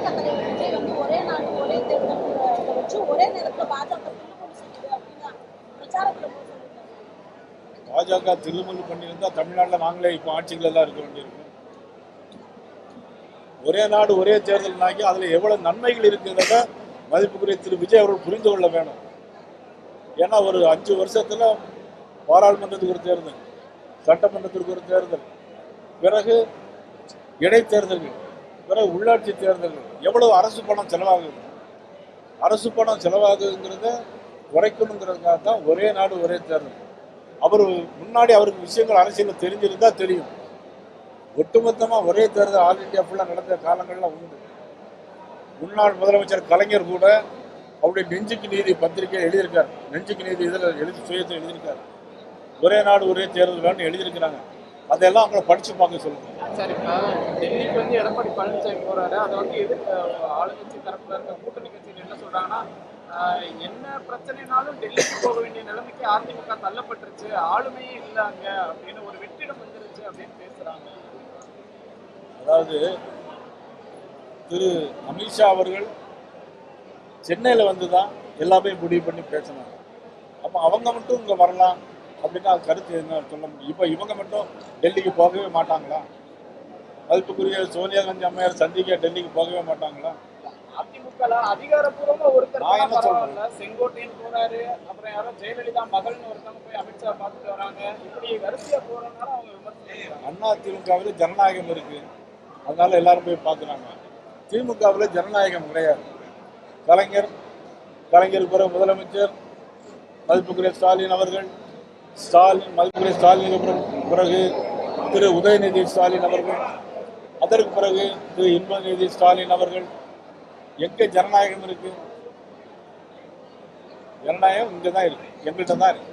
தாவேகா தலைவர் விஜய் வந்து ஒரே நாடு ஒரே தேர்தல் இதை வச்சு ஒரே நேரத்தில் பாஜக தில்லுமுள்ளு செய்யுது அப்படின்னு பிரச்சாரத்துல சொல்லியிருக்காங்க. பாஜக தில்லுமுள்ளு பண்ணியிருந்தா தமிழ்நாட்டில் நாங்களே இப்போ ஆட்சிகள் எல்லாம் இருக்க வேண்டியிருக்கும். ஒரே நாடு ஒரே தேர்தல்னாக்கி அதில் எவ்வளவு நன்மைகள் இருக்குங்கிறத மதிப்புக்குரிய திரு விஜய் அவர்கள் புரிந்து கொள்ள வேணும். ஏன்னா ஒரு 5 வருஷத்துல பாராளுமன்றத்துக்கு ஒரு தேர்தல், சட்டமன்றத்திற்கு ஒரு தேர்தல், பிறகு இடைத்தேர்தல்கள், பிறகு உள்ளாட்சி தேர்தல்கள், எவ்வளவு அரசு பணம் செலவாகுது. அரசு பணம் செலவாகுங்கிறத குறைக்கணுங்கிறதுக்காக தான் ஒரே நாடு ஒரே தேர்தல். அவர் முன்னாடி அவருக்கு விஷயங்கள் அரசியல் தெரிஞ்சிருந்தா தெரியும். ஒட்டுமொத்தமாக ஒரே தேர்தல் ஆல் இண்டியா ஃபுல்லாக நடந்த காலங்கள்லாம் உண்டு. முன்னாள் முதலமைச்சர் கலைஞர் கூட அவருடைய நெஞ்சுக்கு நீதி பத்திரிகை எழுதியிருக்கார். நெஞ்சுக்கு நீதி இதில் சுயத்தை எழுதியிருக்காரு. ஒரே நாடு ஒரே தேர்தல் வேணும்னு எழுதியிருக்கிறாங்க. அதெல்லாம் அவங்கள படிச்சு பார்க்க சொல்லுங்க. சார், இப்போ டெல்லிக்கு வந்து எடப்பாடி பழனிசாமி போறாரு. அதை வந்து ஆளுங்கட்சி தரப்புல இருக்க கூட்டணி கட்சியில் என்ன சொல்றாங்கன்னா, என்ன பிரச்சனைனாலும் டெல்லிக்கு போக வேண்டிய நிலைமைக்கு அதிமுக தள்ளப்பட்டுருச்சு, ஆளுமையே இல்லைங்க அப்படின்னு, ஒரு வெற்றிடம் வந்துருச்சு அப்படின்னு பேசுறாங்க. அதாவது திரு அமித்ஷா அவர்கள் சென்னையில் வந்து தான் எல்லாமே முடிவு பண்ணி பேசினாங்க. அப்போ அவங்க மட்டும் இங்கே வரலாம் அப்படின்னா கருத்து என்ன சொல்ல முடியும்? இப்போ இவங்க மட்டும் டெல்லிக்கு போகவே மாட்டாங்களா? மதிப்புக்குரிய சோனியா காந்தி அம்மையார் சந்திக்க டெல்லிக்கு போகவே மாட்டாங்களா? அதிமுக அதிகாரப்பூர்வமா ஒருத்தர் செங்கோட்டையன் போறாரு, அப்புறம் யாரோ ஜெயலலிதா மகள்னு ஒருத்தவங்க போய் அமித்ஷா பார்த்துட்டு வராங்க. இப்படி வரிசையா போறதுனால அவங்க விமர்சனம். அதிமுகவில் ஜனநாயகம் இருக்கு, அதனால எல்லாரும் போய் பார்க்குறாங்க. திமுகவில் ஜனநாயகம் கிடையாது. கலைஞர் பிறகு முதலமைச்சர் மதிப்புக்குரிய ஸ்டாலின் அவர்கள், மதிப்புக்குரிய ஸ்டாலினுக்கு பிறகு திரு உதயநிதி ஸ்டாலின் அவர்கள், அதற்கு பிறகு திரு இன்பநிதி ஸ்டாலின் அவர்கள். எங்க ஜனநாயகம் இருக்கு? ஜனநாயகம் இங்கே தான் இருக்கு, எங்கள்கிட்ட தான் இருக்கு.